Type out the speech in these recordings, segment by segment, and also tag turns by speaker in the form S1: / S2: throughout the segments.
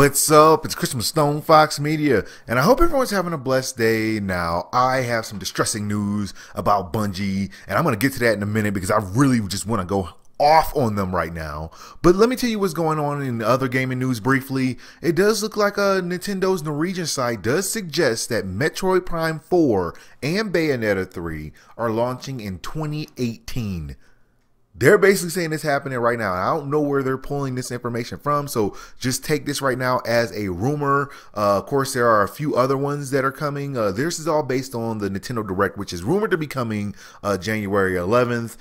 S1: What's up? It's Chris from StonefoxMedia, and I hope everyone's having a blessed day. Now, I have some distressing news about Bungie, and I'm going to get to that in a minute because I really just want to go off on them right now. But let me tell you what's going on in other gaming news briefly. It does look like Nintendo's Norwegian site does suggest that Metroid Prime 4 and Bayonetta 3 are launching in 2018. They're basically saying it's happening right now. I don't know where they're pulling this information from, so just take this right now as a rumor. Of course, there are a few other ones that are coming. This is all based on the Nintendo Direct, which is rumored to be coming January 11th.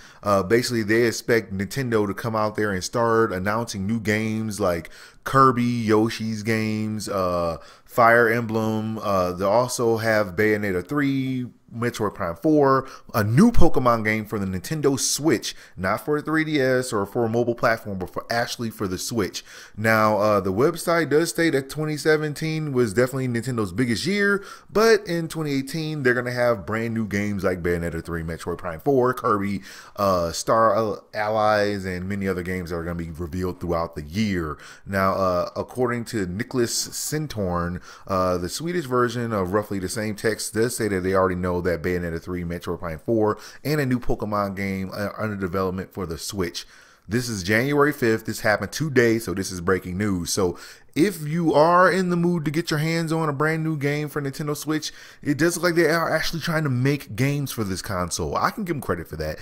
S1: Basically, they expect Nintendo to come out there and start announcing new games like Kirby, Yoshi's games, Fire Emblem. They also have Bayonetta 3, Metroid Prime 4, a new Pokemon game for the Nintendo Switch, not for 3DS or for a mobile platform, but actually for the Switch. Now, the website does state that 2017 was definitely Nintendo's biggest year, but in 2018, they're going to have brand new games like Bayonetta 3, Metroid Prime 4, Kirby, Star Allies, and many other games that are going to be revealed throughout the year. Now, according to Nicholas Sintorn, the Swedish version of roughly the same text does say that they already know that Bayonetta 3, Metroid Prime 4, and a new Pokemon game are under development for the Switch. This is January 5th. This happened today, so this is breaking news. So if you are in the mood to get your hands on a brand new game for Nintendo Switch, it does look like they are actually trying to make games for this console. I can give them credit for that.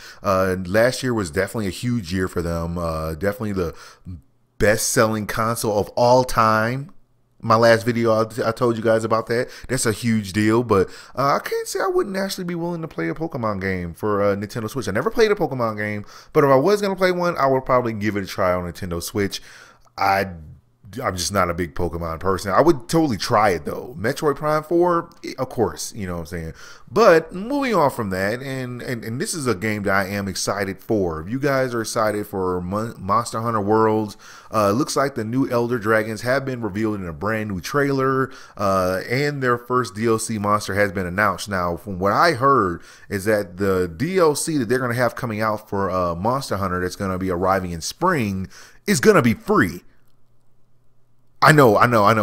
S1: Last year was definitely a huge year for them. Definitely the best-selling console of all time. My last video, I told you guys about that. That's a huge deal, but I can't say I wouldn't actually be willing to play a Pokemon game for Nintendo Switch. I never played a Pokemon game, but if I was going to play one, I would probably give it a try on Nintendo Switch. I'm just not a big Pokemon person. I would totally try it though. Metroid Prime 4, of course, you know what I'm saying. But moving on from that, and this is a game that I am excited for. If you guys are excited for Monster Hunter Worlds, looks like the new Elder Dragons have been revealed in a brand new trailer, and their first DLC monster has been announced. Now, from what I heard, is that the DLC that they're going to have coming out for Monster Hunter that's going to be arriving in spring is going to be free. I know.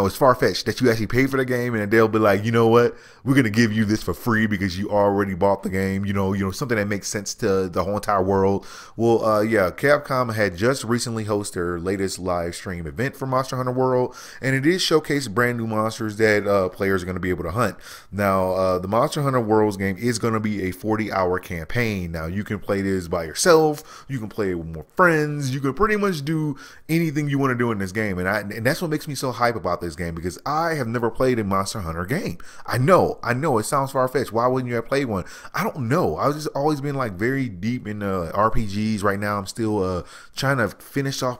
S1: It's far-fetched that you actually pay for the game and they'll be like, you know what? We're going to give you this for free because you already bought the game. You know, something that makes sense to the whole entire world. Well, yeah, Capcom had just recently hosted their latest live stream event for Monster Hunter World, and it is showcasing brand new monsters that players are going to be able to hunt. Now, the Monster Hunter Worlds game is going to be a 40-hour campaign. Now, you can play this by yourself. You can play it with more friends. You can pretty much do anything you want to do in this game, and that's what makes me so hype about this game, because I have never played a Monster Hunter game. I know it sounds far-fetched. Why wouldn't you have played one? I don't know. I've just always been like very deep in RPGs. Right now I'm still trying to finish off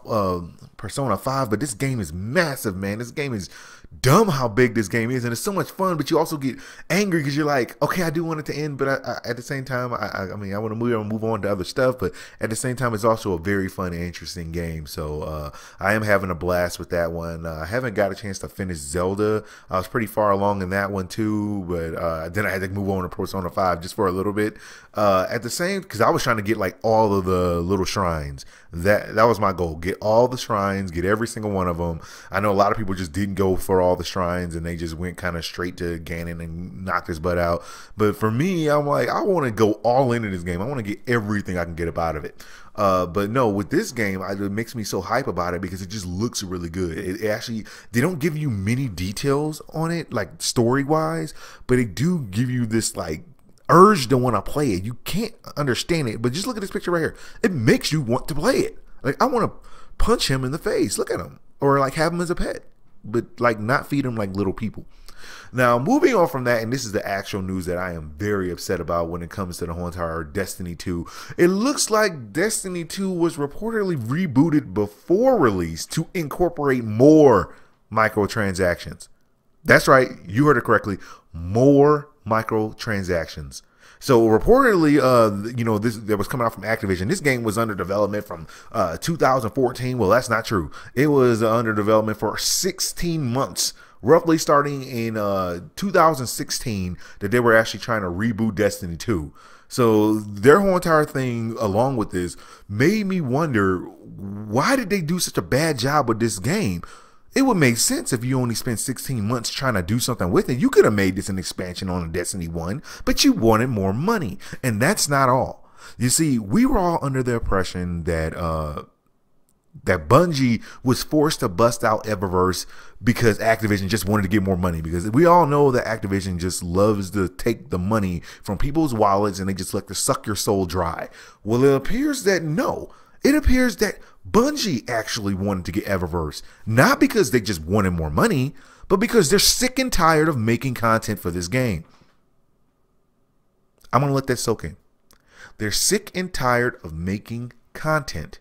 S1: Persona 5, but this game is massive, man. This game is dumb how big this game is, and it's so much fun, but you also get angry because you're like, okay, I do want it to end, but at the same time, I mean, I want to move on to other stuff, but at the same time, it's also a very fun and interesting game. So I am having a blast with that one. I haven't got a chance to finish Zelda. I was pretty far along in that one too, but then I had to move on to Persona 5 just for a little bit. At the same, because I was trying to get like all of the little shrines. That was my goal. Get all the shrines, get every single one of them. I know a lot of people just didn't go for all the shrines and they just went kind of straight to Ganon and knocked his butt out. But for me, I'm like, I want to go all into this game. I want to get everything I can get up out of it. But no, with this game, it makes me so hype about it because it just looks really good. It actually, they don't give you many details on it, like story-wise, but they do give you this like urge to want to play it. You can't understand it, but just look at this picture right here. It makes you want to play it. Like, I want to punch him in the face. Look at him. Or like have him as a pet, but like not feed him like little people. Now, moving on from that, and this is the actual news that I am very upset about when it comes to the whole entire Destiny 2. It looks like Destiny 2 was reportedly rebooted before release to incorporate more microtransactions. That's right, you heard it correctly, more microtransactions. So reportedly, this that was coming out from Activision. This game was under development from 2014. Well, that's not true. It was under development for 16 months, roughly starting in 2016, that they were actually trying to reboot Destiny 2. So their whole entire thing, along with this, made me wonder, why did they do such a bad job with this game? It would make sense if you only spent 16 months trying to do something with it. You could have made this an expansion on Destiny 1, but you wanted more money. And that's not all. You see, we were all under the impression that that Bungie was forced to bust out Eververse because Activision just wanted to get more money. Because we all know that Activision just loves to take the money from people's wallets and they just like to suck your soul dry. Well, it appears that no. It appears that Bungie actually wanted to get Eververse, not because they just wanted more money, but because they're sick and tired of making content for this game. I'm going to let that soak in. They're sick and tired of making content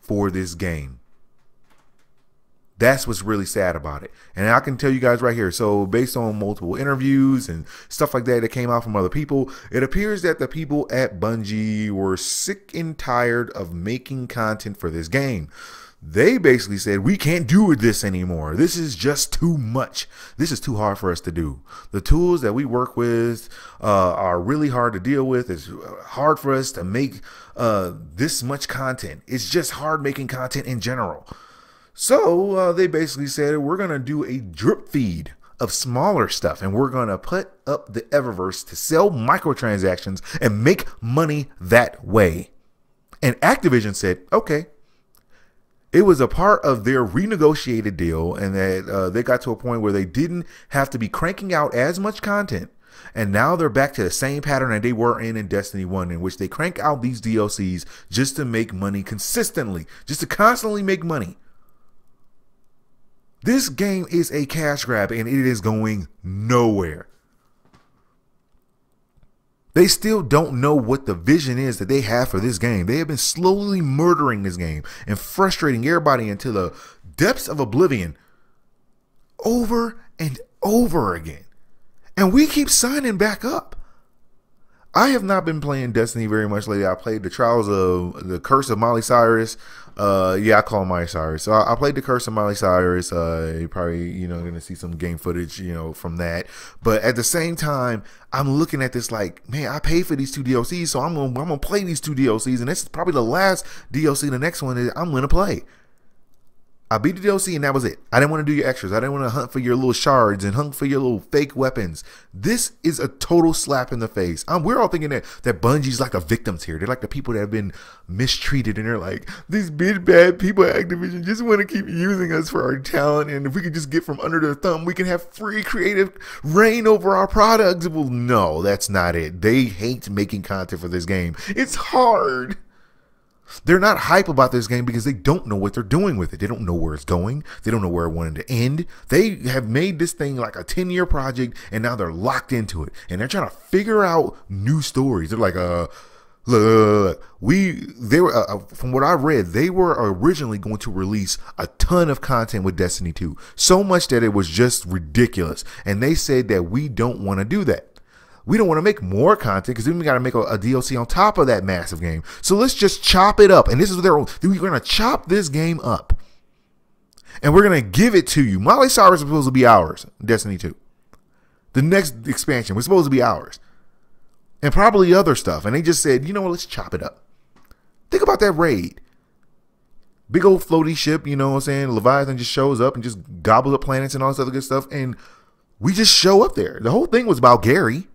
S1: for this game. That's what's really sad about it. And I can tell you guys right here. So based on multiple interviews and stuff like that came out from other people, it appears that the people at Bungie were sick and tired of making content for this game. They basically said, we can't do this anymore. This is just too much. This is too hard for us to do. The tools that we work with are really hard to deal with. It's hard for us to make this much content. It's just hard making content in general. So they basically said, we're going to do a drip feed of smaller stuff, and we're going to put up the Eververse to sell microtransactions and make money that way. And Activision said, okay. It was a part of their renegotiated deal, and that they got to a point where they didn't have to be cranking out as much content. And now they're back to the same pattern that they were in Destiny 1, in which they crank out these DLCs just to make money consistently, just to constantly make money. This game is a cash grab, and it is going nowhere. They still don't know what the vision is that they have for this game. They have been slowly murdering this game and frustrating everybody into the depths of oblivion over and over again. And we keep signing back up. I have not been playing Destiny very much lately. I played the Trials of the Curse of Molly Cyrus. Yeah, I call him Molly Cyrus. So I played the Curse of Molly Cyrus. You're probably, going to see some game footage, from that. But at the same time, I'm looking at this like, man, I paid for these 2 DLCs, so I'm gonna play these 2 DLCs, and this is probably the last DLC. The next one is I'm gonna play. I beat the DLC and that was it. I didn't want to do your extras. I didn't want to hunt for your little shards and hunt for your little fake weapons. This is a total slap in the face. We're all thinking that Bungie's like the victims here. They're like the people that have been mistreated, and they're like, these big bad people at Activision just want to keep using us for our talent, and if we could just get from under their thumb, we can have free creative reign over our products. Well, no, that's not it. They hate making content for this game. It's hard. They're not hype about this game because they don't know what they're doing with it. They don't know where it's going. They don't know where it wanted to end. They have made this thing like a 10-year project, and now they're locked into it. And they're trying to figure out new stories. They're like, look, they were, from what I read, they were originally going to release a ton of content with Destiny 2. So much that it was just ridiculous. And they said that we don't want to do that. We don't want to make more content because then we got to make a DLC on top of that massive game. So let's just chop it up. And this is what we're going to chop this game up. And we're going to give it to you. Molly Cyrus is supposed to be ours. Destiny 2. The next expansion was supposed to be ours. And probably other stuff. And they just said, you know what, let's chop it up. Think about that raid. Big old floaty ship, you know what I'm saying? Leviathan just shows up and just gobbles up planets and all this other good stuff. And we just show up there. The whole thing was about Gary.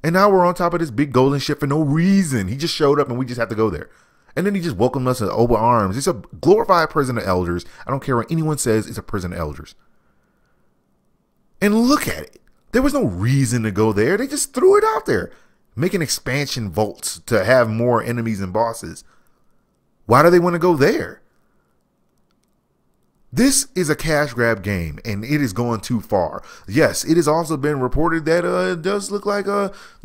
S1: And now we're on top of this big golden ship for no reason. He just showed up and we just have to go there. And then he just welcomed us with open arms. It's a glorified prison of elders. I don't care what anyone says. It's a prison of elders. And look at it. There was no reason to go there. They just threw it out there. Making expansion vaults to have more enemies and bosses. Why do they want to go there? This is a cash grab game, and it is going too far. Yes, it has also been reported that it does look like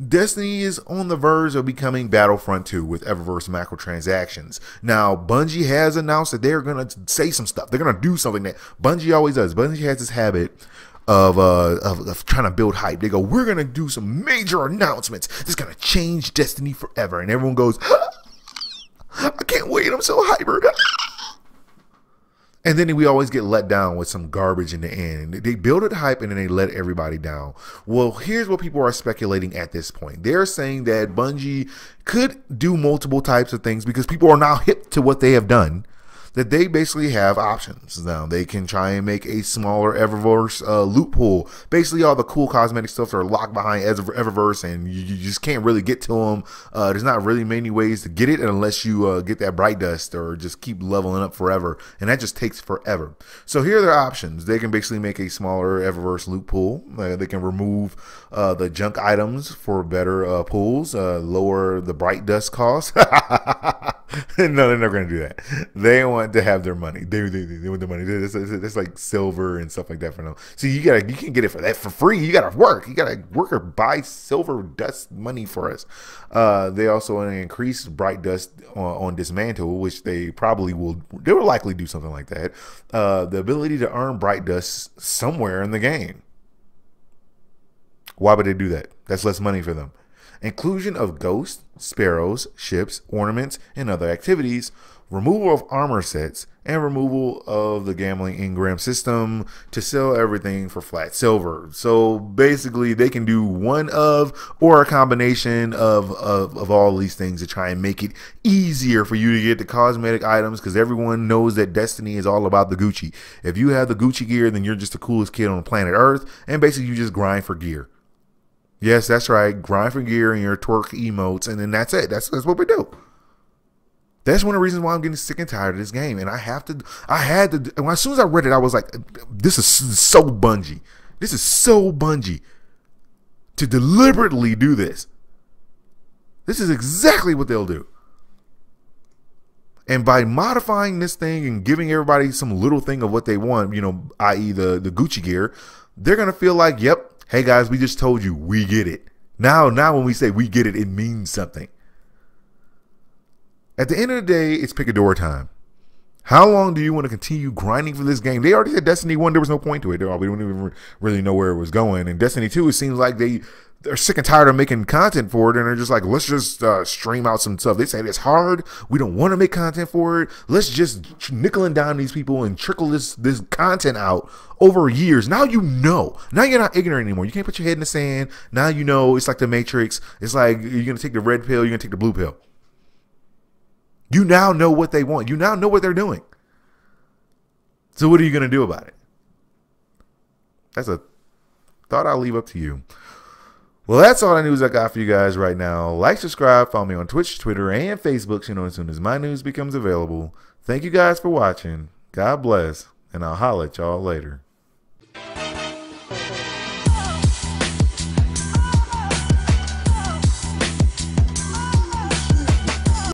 S1: Destiny is on the verge of becoming Battlefront 2 with Eververse Microtransactions. Now, Bungie has announced that they're going to say some stuff. They're going to do something that Bungie always does. Bungie has this habit of trying to build hype. They go, we're going to do some major announcements. This is going to change Destiny forever. And everyone goes, I can't wait. I'm so hyper. And then we always get let down with some garbage in the end. They build it hype and then they let everybody down. Well, here's what people are speculating at this point. They're saying that Bungie could do multiple types of things because people are now hip to what they have done. that they basically have options. Now they can try and make a smaller Eververse loot pool. Basically all the cool cosmetic stuff are locked behind Eververse, and you just can't really get to them. There's not really many ways to get it unless you get that bright dust or just keep leveling up forever, and that just takes forever. So here are their options. They can basically make a smaller Eververse loot pool. They can remove the junk items for better pools, lower the bright dust cost. No, they're not going to do that. They want to have their money. They want the money. It's like silver and stuff like that for them. See, you can get it for that for free. You gotta work. You gotta work or buy silver dust money for us. They also want to increase bright dust on dismantle, which they probably will. They will likely do something like that. The ability to earn bright dust somewhere in the game. Why would they do that? That's less money for them. Inclusion of ghosts, sparrows, ships, ornaments, and other activities, removal of armor sets, and removal of the gambling engram system to sell everything for flat silver. So basically they can do one of or a combination of all these things to try and make it easier for you to get the cosmetic items, because everyone knows that Destiny is all about the Gucci. If you have the Gucci gear, then you're just the coolest kid on planet Earth, and basically you just grind for gear. Yes, that's right. Grind for gear and your twerk emotes, and then that's it. That's what we do. That's one of the reasons why I'm getting sick and tired of this game. And I had to, and as soon as I read it, I was like, this is so Bungie. This is so Bungie to deliberately do this. This is exactly what they'll do. And by modifying this thing and giving everybody some little thing of what they want, you know, i.e. the Gucci gear, they're going to feel like, yep, hey guys, we just told you, we get it. Now when we say we get it, it means something. At the end of the day, it's picador time. How long do you want to continue grinding for this game? They already said Destiny 1, there was no point to it. We don't even really know where it was going. And Destiny 2, it seems like they're sick and tired of making content for it, and they're just like, let's just stream out some stuff. They say it's hard. We don't want to make content for it. Let's just nickel and dime these people and trickle this content out over years. Now you know. Now you're not ignorant anymore. You can't put your head in the sand. Now you know. It's like the Matrix. It's like you're going to take the red pill, you're going to take the blue pill. You now know what they want. You now know what they're doing. So what are you going to do about it? That's a thought I'll leave up to you. Well, that's all the news I got for you guys right now. Like, subscribe, follow me on Twitch, Twitter, and Facebook so you know as soon as my news becomes available. Thank you guys for watching. God bless, and I'll holler at y'all later.